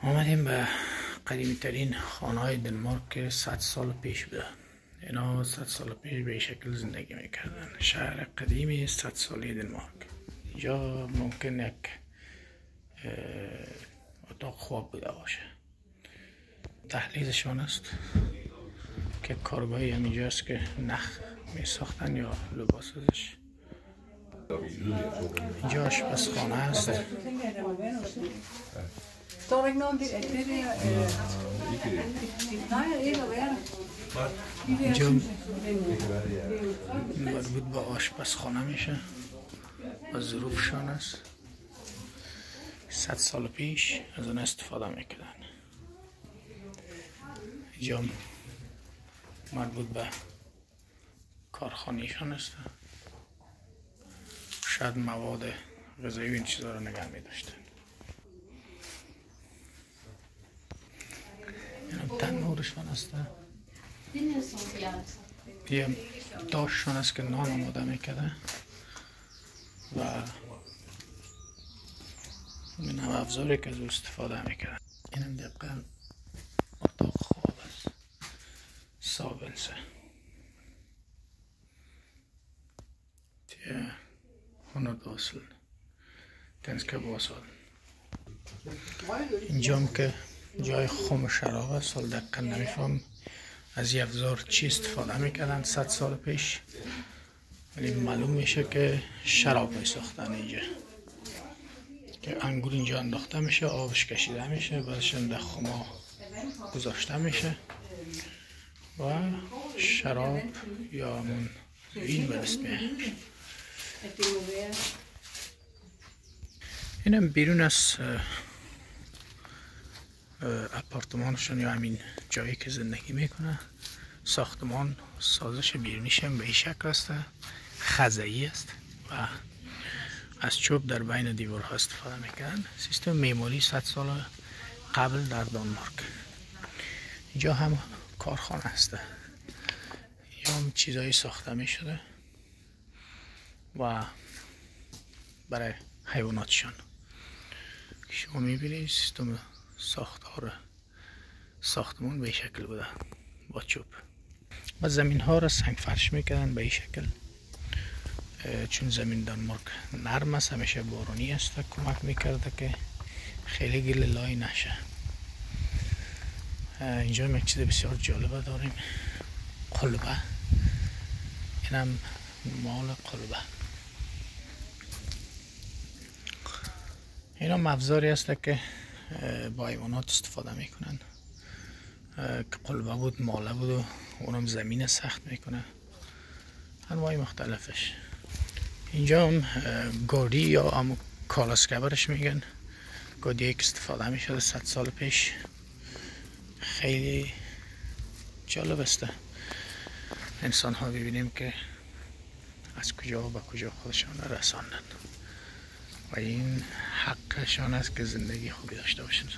آمدیم به قدیمی ترین خانه های دنمارک که 100 سال پیش بوده. اینا 100 سال پیش به شکل زندگی میکردن. شهر قدیمی 100 سالی دنمارک. اینجا ممکن یک اتاق خواب بوده باشه. دهلیزشان است که کارگاهی همینجاست که نخ می ساختن یا لباس ازش. اینجا آشپزخانه است. Står der ikke noget om det, at det der... Nej, ikke at være der. اینجا مربوط به آشپزخانه میشه و ظروفشان است. 100 سال پیش از اون استفاده میکردن. اینجا مربوط به کارخانهشان است. شاید مواد غذایی و این چیزا رو نگه می‌داشتن. این تنورشان است. یه داشتشان است که نان آماده میکرده و این هم افزاری که از او استفاده میکرده. این هم دقیقا اتاق خواب است. سابلسه تیه 100 årsel ganska bra sal. اینجا هم که جای خم شراب است. سال دقیقا نمیفهم از یه افزار چی استفاده میکردن 100 سال پیش، ولی معلوم میشه که شراب میساختن اینجا که انگور اینجا انداخته میشه، آبش کشیده میشه، بعدش در خما گذاشته میشه و شراب یا همون وین به دست میاد. اینم بیرون از اپارتمانشون یا همین جایی که زندگی میکنه. ساختمان سازش بیرونیش هم به این شکل است، خزایی است و از چوب در بین دیوارها استفاده میکنن. سیستم معماری 100 سال قبل در دانمارک. اینجا هم کارخانه است، یا هم چیزایی ساخته میشده و برای حیواناتشان. شما میبینید سیستم ساختار ساختمان به این شکل بوده با چوب و زمین ها را سنگ فرش میکردن به این شکل، چون زمین دانمارک نرم است، همیشه بارونی است و کمک میکرده که خیلی گل لای نشه. اینجا هم یک چیز بسیار جالبه داریم، قلبه. اینم مال قلبه. این هم افزاری است که با حیوانات استفاده میکنن که قلبه بود، ماله بود و اونم زمین سخت میکنه، انواع مختلفش. اینجا هم گودی یا هم کالاسکبرش میگن، گودی که استفاده میشده 100 سال پیش. خیلی جالب است انسان ها ببینیم که از کجا به کجا خودشان رساندن و این حقشان است که زندگی خوبی داشته باشیم.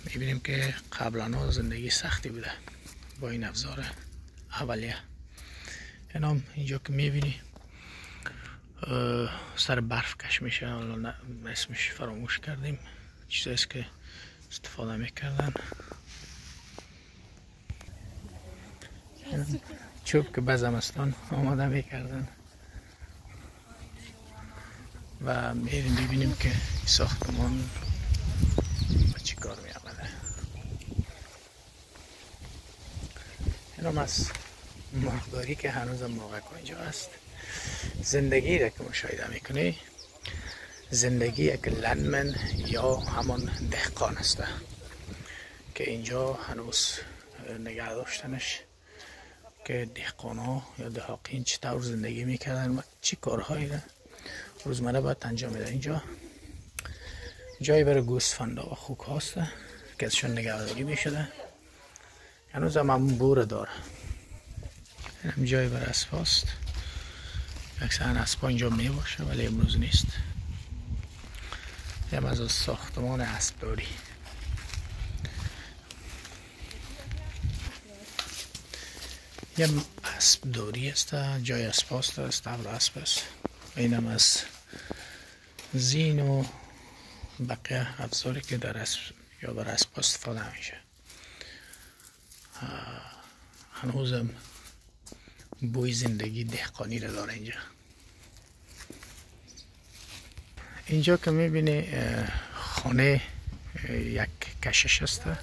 میبینیم که قبلا زندگی سختی بوده با این افزار اولیه. اینام اینجا که میبینی سر برف کش میشه، حالا اسمش فراموش کردیم، چیزی است که استفاده میکردن. چوب که به زمستان آماده میکردن و میریم ببینیم که ساختمان با چی کار می آمده. این هم از مرغداری که هنوز موقع اینجا است. زندگی را که مشاهده میکنی، زندگی یک لندمن یا همان دهقان است که اینجا هنوز نگه داشتنش، که دهقان ها یا دهاقین چطور زندگی میکردن و چی کارهایی را روزمره باید انجام میدن. اینجا جایی برای گوسفندا و خوک هاست که ازشون نگهداری میشده، هنوز هم همون بوره داره. این هم جایی برای اسب هاست، اکثرا اسبا اینجا میباشه ولی امروز نیست. این هم از ساختمان اسبداری. یه اسبداری است، جای اسب هاست، استبل اسب است. این هم از زین و بقیه افزاری که در اسب یا برای اسبا استفاده میشه. هنوزم بوی زندگی دهقانی رو داره اینجا. اینجا که میبینی خانه یک کشش است و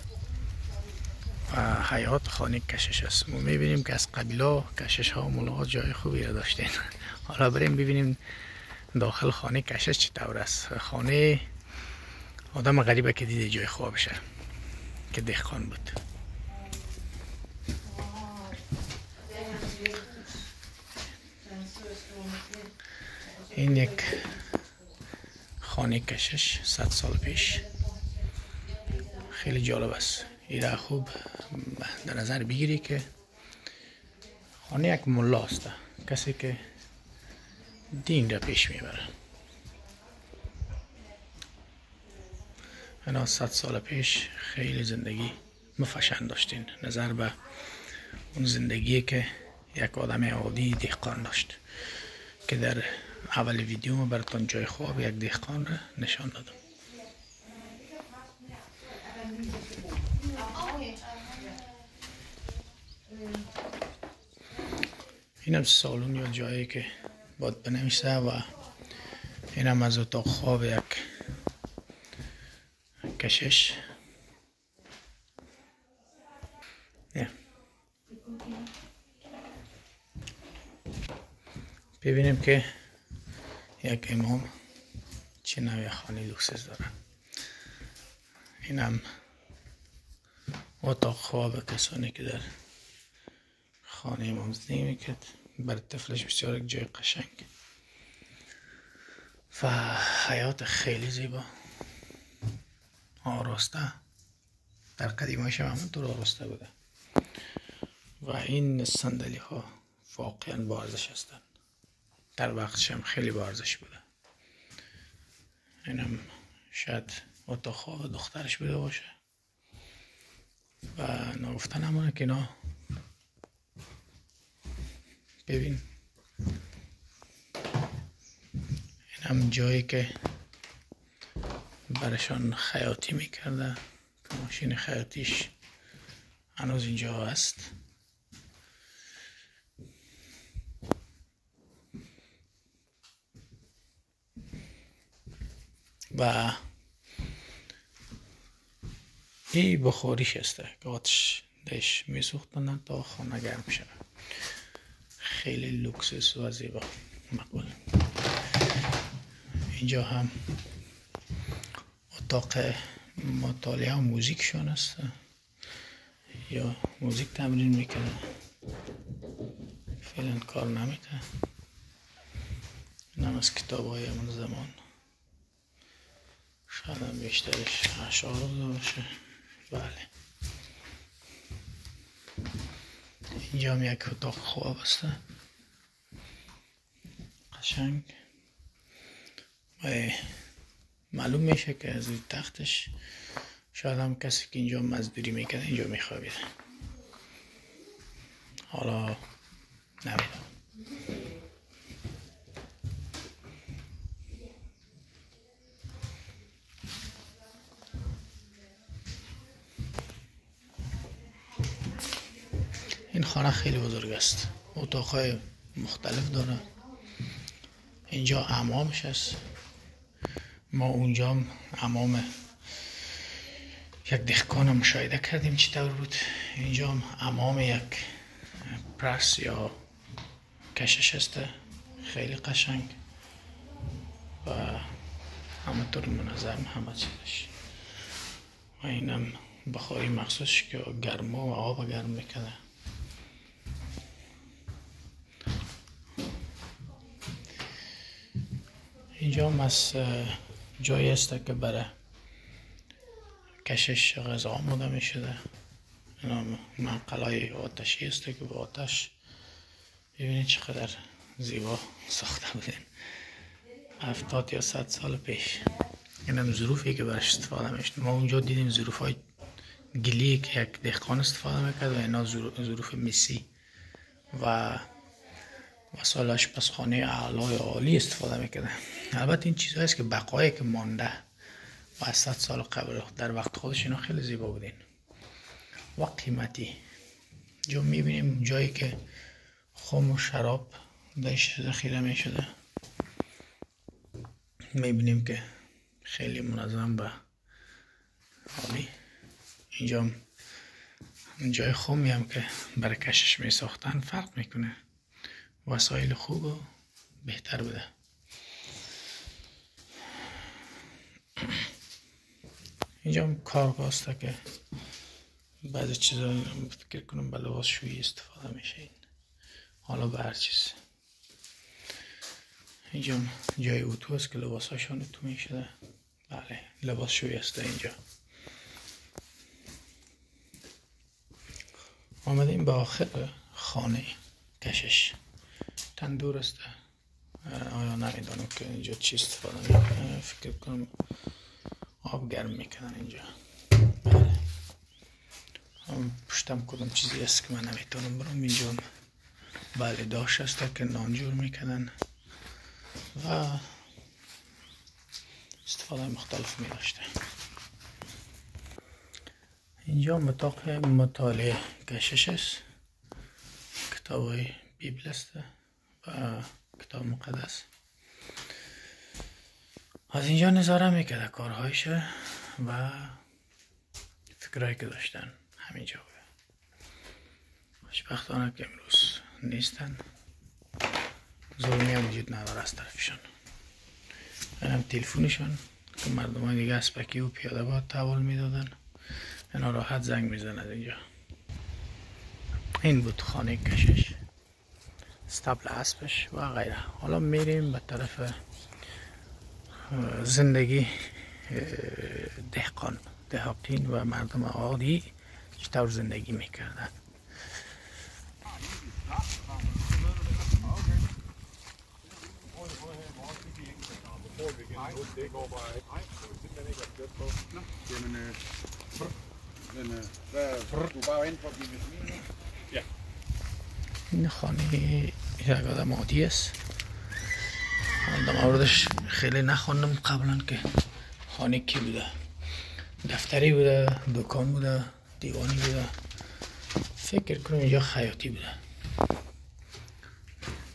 حیات خانه کشش است. ما میبینیم که از قبیله کشش ها و ملاقات جای خوبی را داشتین. حالا بریم ببینیم داخل خانه کشش چطور است. خانه آدم غریبه که دیده جای خوابشه که دهقان بود. این یک خانه کشش 100 سال پیش. خیلی جالب است. ایره خوب در نظر بگیری که خانه یک ملا است، کسی که دین را پیش میبره. اینا 100 سال پیش خیلی زندگی مفشن داشتین نظر به اون زندگی که یک آدم عادی دهقان داشت که در اول ویدیو ما براتون جای خواب یک دهقان را نشان دادم. اینم سالون یا جایی که باید بنویسه و اینم از اتاق خواب یک کشش. ببینیم که یک امام چه نوع خانه لوکسیس داره. اینم اتاق خواب کسانی که در خانه امام زندگی میکرد. برای طفلش بسیار یک جای قشنگ و حیات خیلی زیبا آراسته. در قدیمایش هم همونطور آراسته بوده و این صندلی ها واقعا با ارزش هستند. در وقتش هم خیلی با ارزش بوده. اینم شاید اتاق خواب دخترش بوده باشه و نگفتن همونه که اینا ببین. اینم جایی که برشان خیاطی میکرده که ماشین خیاطیش هنوز اینجا هست. و این بخاریش است که آتش دش میسوختن تا خانه گرم شد. خیلی لوکس و زیبا مقبول. اینجا هم اتاق مطالعه و موزیکشون است یا موزیک تمرین میکنه. فعلا کار نمیده. اینم از کتاب های همون زمان. شاید هم بیشترش اشعار بوده باشه. بله. اینجا هم یک اتاق خواب است قشنگ و معلوم میشه که از این تختش شاید هم کسی که اینجا مزدوری میکنه اینجا میخوابیده. حالا نمیدونم. این خانه خیلی بزرگ است. اتاقهای مختلف داره. اینجا حمامش است. ما اونجا هم حمام یک دهقان مشاهده کردیم چطور بود. اینجا هم حمام یک پرس یا کشش است. خیلی قشنگ و همونطور منظم همه چیزش. و اینم بخاری مخصوص که گرما و آب گرم میکنه. اینجا هم از جایی است که برای کشش غذا آماده می شده. اینا منقلای آتشی است که با آتش ببینید چقدر زیبا ساخته بودن 70 یا 100 سال پیش. این هم ظروفی که برش استفاده می شده. ما اونجا دیدیم ظروف های گلی که یک دهقان استفاده میکرد و اینا ظروف مسی و وسایل آشپزخانه اعلای عالی استفاده میکردن. البته این چیزهایی است که بقایی که مانده و 100 سال قبل در وقت خودش اینا خیلی زیبا بودین و قیمتی. جو میبینیم جایی که خم و شراب درش ذخیره میشده، میبینیم که خیلی منظم و عالی. اینجا جای خمی هم که برای کشش می ساختن فرق میکنه، وسایل خوب و بهتر بوده. اینجا هم کارگاه است که بعضی چیزا فکر کنم به لباس شویی استفاده میشه این. حالا به هر چیز. اینجا هم جای اتو است که لباس هاشون اتو میشده. بله لباس شویی است اینجا. آمدیم به آخر خانه کشش. تندور است. آیا نمیدانم که اینجا چی استفاده میکنه. فکر کنم آب گرم میکنن اینجا. بله. پشتم کدام چیزی است که من نمیتونم برم اینجا. بله داشت است که نان جور میکنن و استفاده مختلف می داشته. اینجا اتاق مطالعه کشش است. کتاب های بیبل است و کتاب مقدس. از اینجا نظاره میکرده کارهایش و فکرهایی که داشتن همینجا بوده. خوشبختانه که امروز نیستن، ظلمی هم وجود نداره از طرفشان. اینم تلفونشان که مردم های دیگه اسپکی و پیاده باد تحوال میدادن، اینا راحت زنگ میزند اینجا. این بود خانه کشش، استبل اسبش و غیره. حالا میریم به طرف زندگی دهقان، دهاتین و مردم عادی چطور زندگی میکردن. این خانه یک آدم عادی است. من در موردش خیلی نخوندم قبلا که خانه کی بوده. دفتری بوده، دکان بوده، دیوانی بوده. فکر کنم اینجا خیاطی بوده.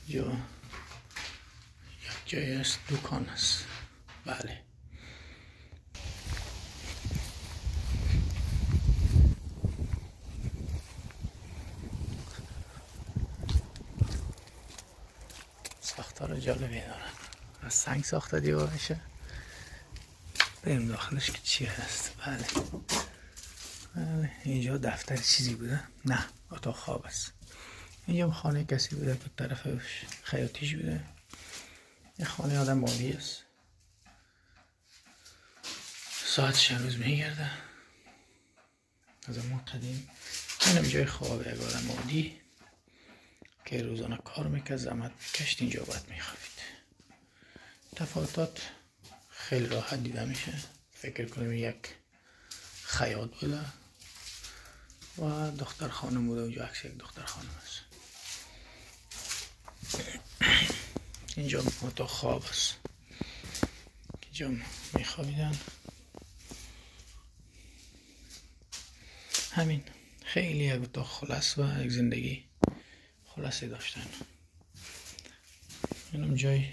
اینجا یک جای است، دکان است. بله. ساختار جالبی دارن. از سنگ ساخته دیوارشه. بریم داخلش که چی هست. بله. بله. اینجا دفتر چیزی بوده؟ نه، اتاق خواب است. اینجا خانه کسی بوده که طرفش خیاطیش بوده. این خانه آدم عادی است. ساعتش هنوز میگرده. از زمان قدیم. اینم جای خواب یک آدم عادی که روزانه کار میکرد، زحمت میکشت، اینجا باید میخوابید. تفاوتات خیلی راحت دیده میشه. فکر کنم یک خیاط بوده و دختر خانم بوده. اونجا عکس یک دختر خانم است. اینجا اتاق خواب است. اینجا میخوابیدن. همین خیلی یک اتاق خلاص و یک زندگی خلاصی داشتن. اینم جای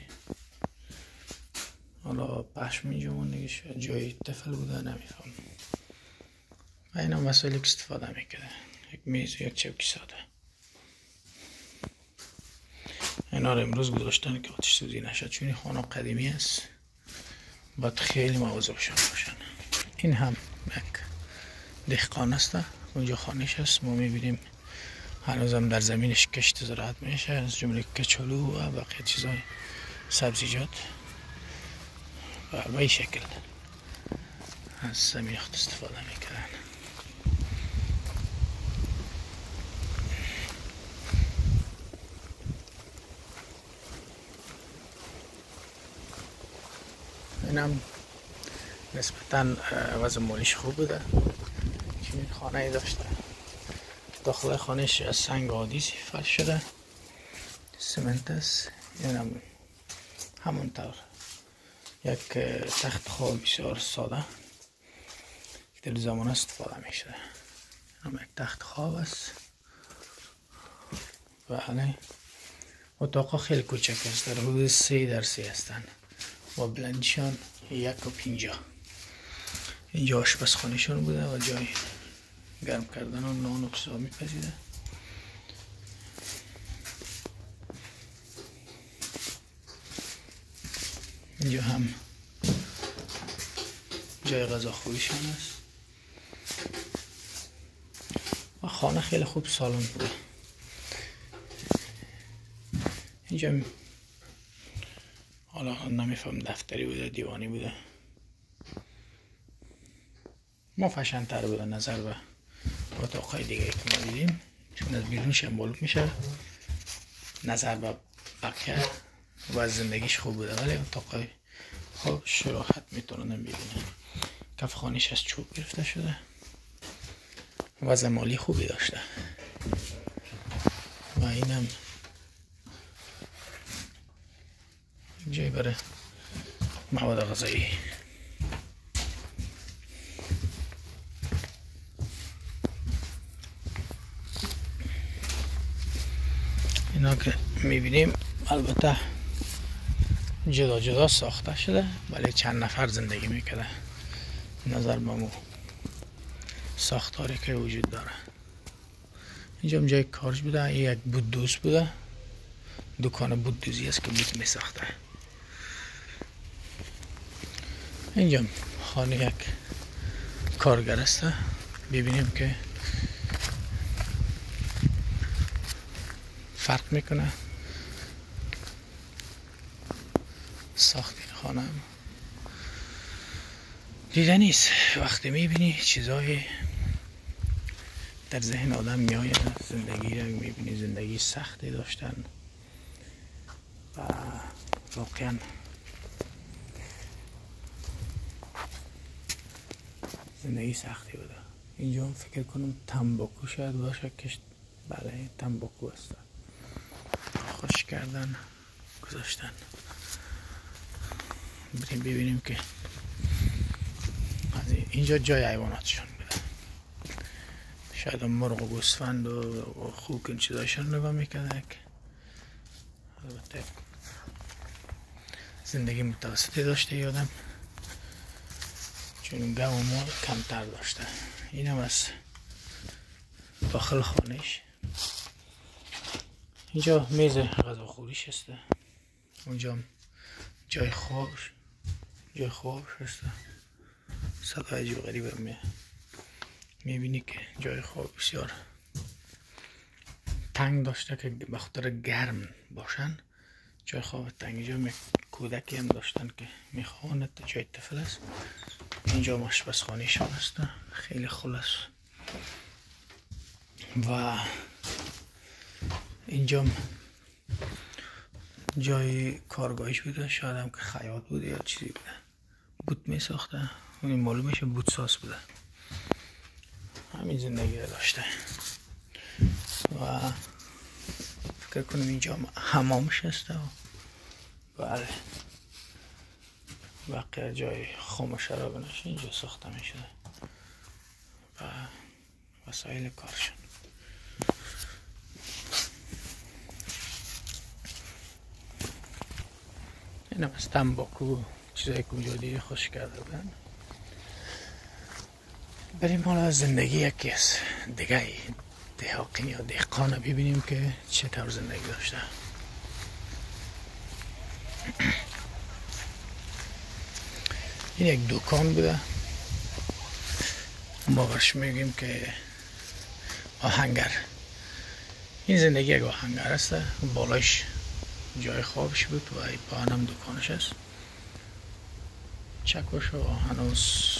حالا پشم اینجا مونده شد، جای طفل بوده نمیفهم. و اینم وسایلی که استفاده میکرده، یک میز و یک چوکی ساده. اینا رو امروز گذاشتن که آتش سوزی نشد، چون این خانه قدیمی است، باید خیلی مواظب باشن. این هم یک دهقان است، اونجا خانهش است. ما میبینیم هنوزم در زمینش کشت زراعت میشه، از جمله کچالو و بقیه چیزای سبزیجات. و به این شکل از زمین استفاده میکنن. اینم نسبتا وضع مالیش خوب بوده، چون این خانه ای داشته. داخل خانهش از سنگ عادی فرش شده، سمنت است. اینم همونطور یک تخت خواب بسیار ساده که در زمان استفاده می شده. هم یک تخت خواب است. بله اتاق خیلی کوچک است، در حدود 3x3 هستند و بلندشان 1.50. اینجا آشپزخانه شون بوده و جای گرم کردن و نان و چیزا میپذیره. اینجا هم جای غذاخوریشان است و خانه خیلی خوب سالن بوده. اینجا حالا نمیفهم دفتری بوده دیوانی بوده، مفشن‌تر بوده نظر به اتاقهای دیگه که ما دیدیم، چون از بیرونش هم بالوب میشه نظر به بقیه و زندگیش خوب بوده، ولی اتاقهای خوب شراحت میتونن ببینن. کف خانیش از چوب گرفته شده، وضع مالی خوبی داشته و اینم جای برای مواد غذایی. اینا که میبینیم البته جدا جدا ساخته شده، ولی چند نفر زندگی میکرده نظر به مو ساختاری که وجود داره. اینجا جای کارش بوده، یک بود دوست بوده، دکان بود دوزی است که بود میساخته. اینجا خانه یک کارگر است. ببینیم که فرق میکنه ساخت این خانه هم دیده نیست. وقتی میبینی چیزای در ذهن آدم میآید، زندگی رو میبینی زندگی سختی داشتن و واقعا زندگی سختی بوده. اینجا فکر کنم تنباکو شاید باشه که بله تنباکو است، خوش کردن گذاشتن. بریم ببینیم که اینجا جای حیواناتشون بوده، شاید مرغ و گوسفند و خوک این چیزایشون نگاه میکرده که البته زندگی متوسطی داشته یادم، چون گو و مال کمتر داشته. این هم از داخل خانهش. اینجا میز غذاخوریش است، اونجا جای خوابش است. صدای عجیب غریبه میبینی که جای خواب بسیار تنگ داشته که به خاطر گرم باشن. جای خواب تنگ. اینجا کودکی هم داشتن که میخواند جای طفل است. اینجا آشپزخانه شون است، خیلی خلاص. و اینجا جای کارگاهش بوده، شاید هم که خیاط بوده یا چیزی بوده، بود می ساخته. این معلومش بود ساز بوده. همین زندگی رو داشته و فکر کنم اینجا حمامش هسته و بله بقیه جای خم و شرابنش اینجا ساخته می شده و وسایل کارشون. این هم از تنباکو چیزایی که اونجا دیگه خوش کرده بودن. بریم حالا از زندگی یکی از دیگه دهاقین یا دهقان ببینیم که چطور زندگی داشته. این یک دکان بوده، ما برش میگیم که آهنگر. این زندگی یک آهنگر است، بالاش جای خوابش بود و این پایان هم دکانش است. چکش و هنوز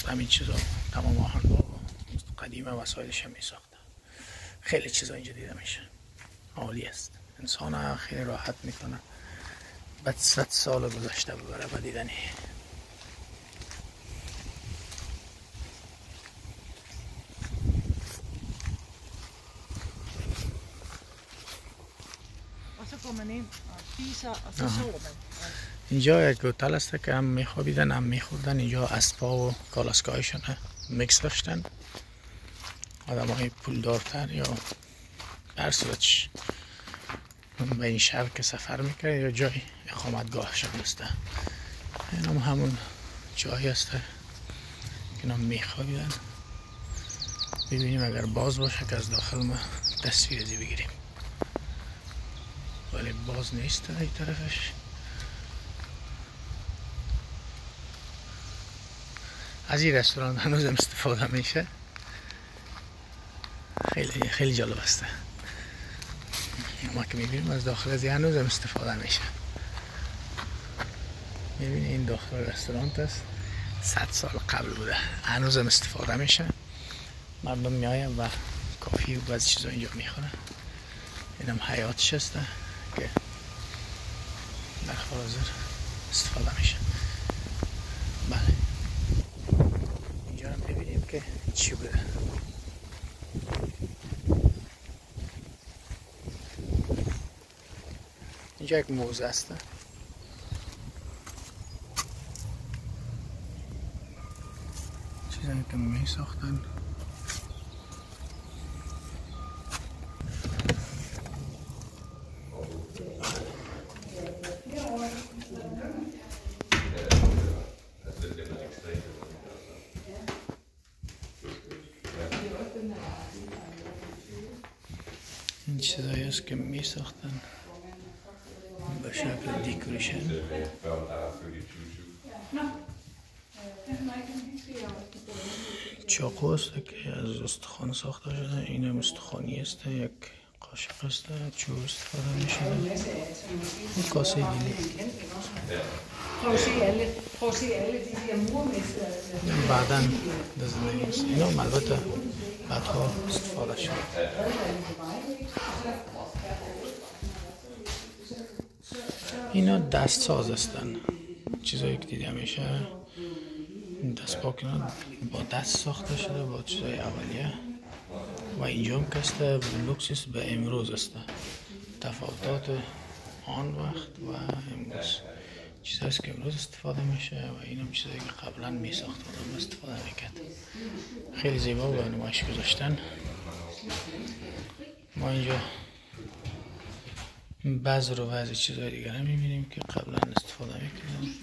همین چیزا تمام آهن با قدیمه وسایلش هم می ساخته. خیلی چیزا اینجا دیده میشه، عالی است. انسان خیلی راحت میکنه بعد 100 سال گذشته ببره با دیدنی. Og så går man ind og spiser, og så sover man. اینجا یک هتل است که هم میخوابیدن هم میخوردن. اینجا اسپا و کالاسکایشون میکس داشتن. آدم های پولدارتر یا هر صورتش به این شهر که سفر میکنه یا جای اقامتگاهشان است. این هم همون جایی است که اینا میخوابیدن. ببینیم اگر باز باشه که از داخل ما تصویر ازی بگیریم، ولی باز نیست این طرفش. از این رستوران هنوز هم استفاده میشه. خیلی جالب است. ما که میبینیم از داخل از هنوز هم استفاده میشه. میبینی این داخل رستوران است، 100 سال قبل بوده، هنوز هم استفاده میشه. مردم میاین و کافی و بعضی چیزا اینجا میخورن. این هم حیاتش است که در حال حاضر استفاده میشه. بله اینجا هم ببینیم که چی بوده. اینجا یک موزه است. چیزایی که می ساختن. این چیزایی است که می ساختن به شکل دیکوریشن. چاقو است که از استخوان ساخته شده. این هم استخوانی است، یک قاشق است، چوب استفاده می شده. این کاسه گلی. بعدا دزدگی است. این هم البته بعدها استفاده شده. اینا دست ساز هستن. چیزایی که دیده میشه دست پاک با دست ساخته شده با چیزای اولیه. و اینجا هم که لوکس به امروز است. تفاوتات آن وقت و امروز چیزایی که امروز استفاده میشه و این هم چیزایی که قبلا می ساخت و استفاده میکرد. خیلی زیبا به نمایش گذاشتن. ما اینجا بذر و بعضی چیزای دیگر هم میبینیم که قبلا استفاده میکردن.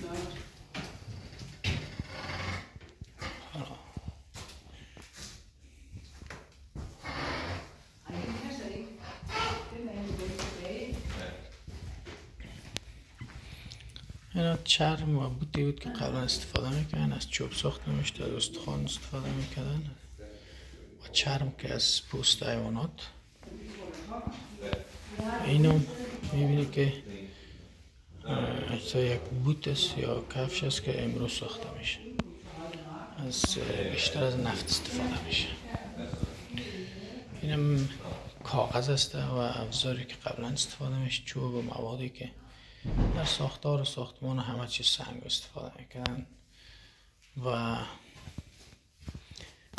اینا چرم و بوتی بود که قبلا استفاده میکردن. از چوب ساخته میشد، از استخوان استفاده میکردن و چرم که از پوست حیوانات. اینو میبینی که یک بوت است یا کفش است که امروز ساخته میشه. از بیشتر از نفت استفاده میشه. اینم کاغذ است و ابزاری که قبلا استفاده میشه. چوب و موادی که در ساختار و ساختمان همه چیز سنگ استفاده میکنن و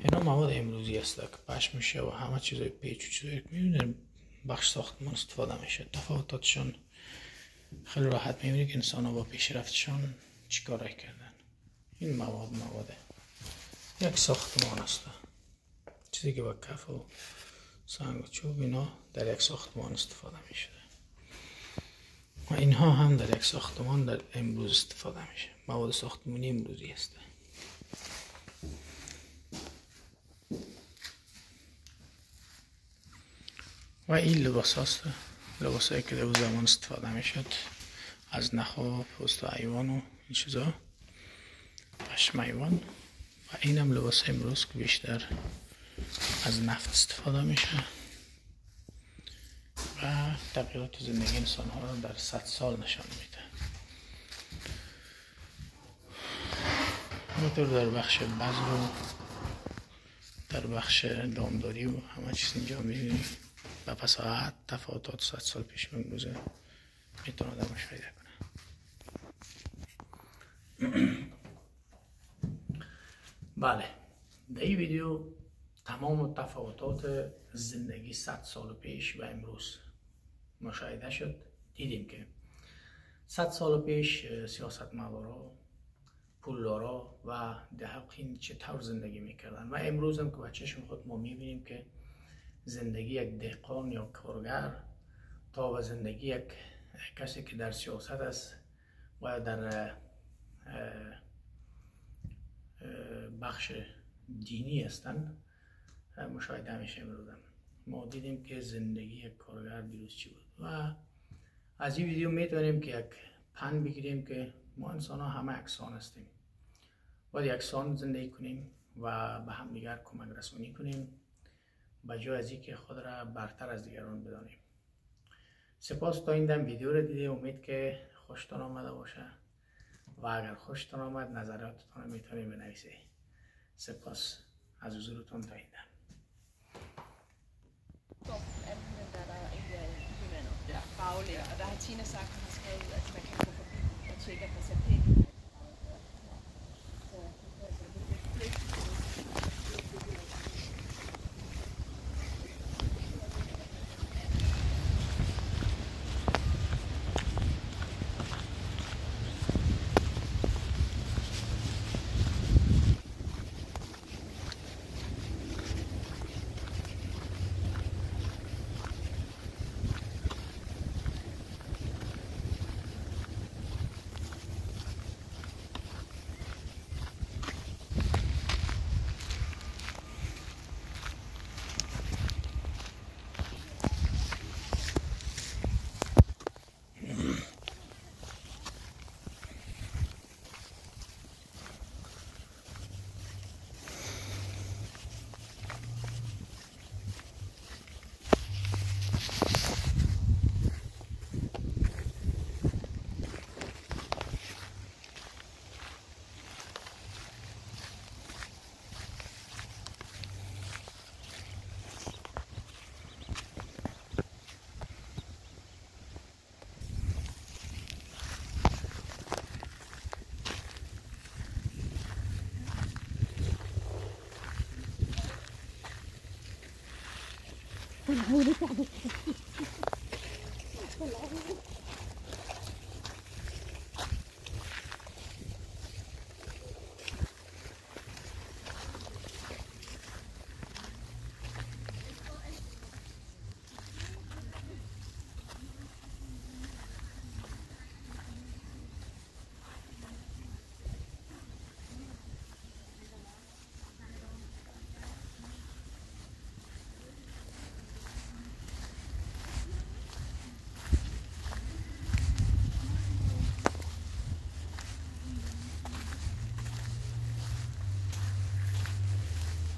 اینا مواد امروزی است که پشم میشه و همه چیزای پیچ و چیزایی که میبینن بخش ساختمان استفاده میشه. تفاوتاتشون خیلی راحت میبینی که انسان ها با پیشرفتشان چی کارایی کردن. این مواد یک ساختمان است، چیزی که با کف و سنگ و چوب اینا در یک ساختمان استفاده میشه و اینها هم در یک ساختمان در امروز استفاده میشه. مواد ساختمانی امروزی است. و این لباس هست، لباس هایی که در اون زمان استفاده میشد از نخ و پوست حیوان و این چیزا، پشم حیوان. و این هم لباس امروز که بیشتر از نفت استفاده میشه و تغییرات زندگی انسان ها رو در 100 سال نشان میده. همینطور در بخش بذر و در بخش دامداری و همه چیز اینجا میبینی و فصاحت تفاوتات 100 سال پیش و امروز میتونه آدم مشاهده کنه. بله، در این ویدیو تمام تفاوتات زندگی 100 سال پیش و امروز مشاهده شد. دیدیم که 100 سال پیش سیاستمدارا، پولدارا و دهقین چطور زندگی میکردن و امروز هم که با چشم خود ما میبینیم که زندگی یک دهقان یا کارگر تا و زندگی یک کسی که در سیاست است و در بخش دینی هستند مشاهده میشه. امروز ما دیدیم که زندگی یک کارگر دیروز چی بود و از این ویدیو میتونیم که یک پند بگیریم که ما انسان ها همه یکسان هستیم، باید یکسان زندگی کنیم و به هم دیگر کمک رسانی کنیم به جای از اینکه خود را برتر از دیگران بدانیم. سپاس تا این دم ویدیو را دیده، امید که خوشتان آمده باشه و اگر خوشتان آمد نظراتتان میتونید بنویسید. سپاس از حضورتان تا این دم. Faglige, og der har Tina sagt, at hun har skrevet, at man kan gå forbi og tjekke, at der er penge.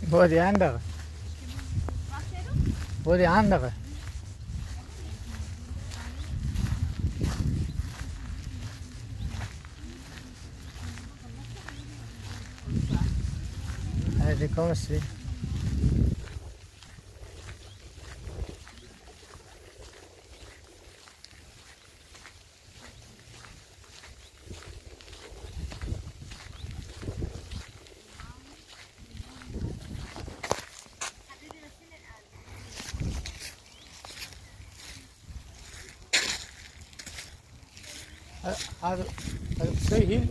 Hvor er de andre? Hvor er de andre? Ja, det kommer se. Stay here.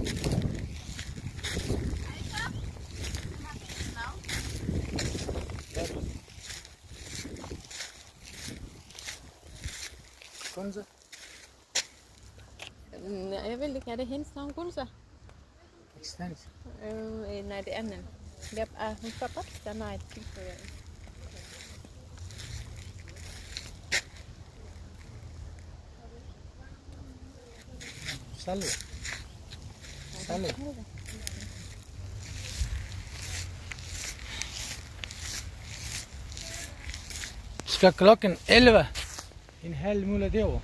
Gunza? Nej, jeg vil ikke. Er det hendes navn, Gunza? Extens. Nej, det er anden. Hun skal bare der nej, det er Salve. Salve. Skal klokken 11. En halv mulighed derovre.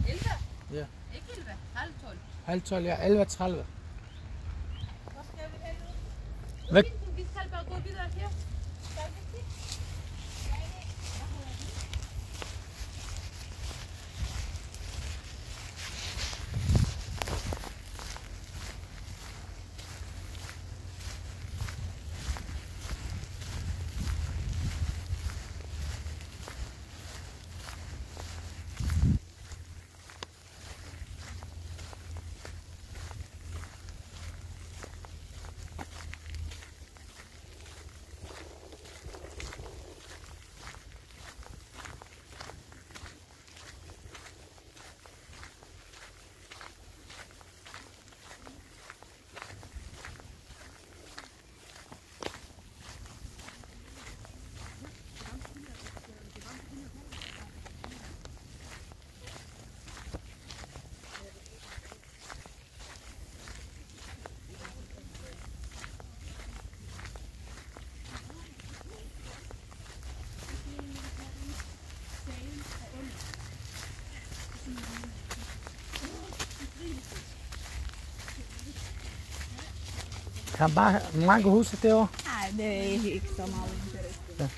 11? Ja. Ikke 11, halv 12. Halv 12, ja. 11.30. Hvor skal vi hen nu? Hvad? Vi skal bare gå videre her. Kan mange huse derovre? Nej, det er ikke så meget interesse. Ja.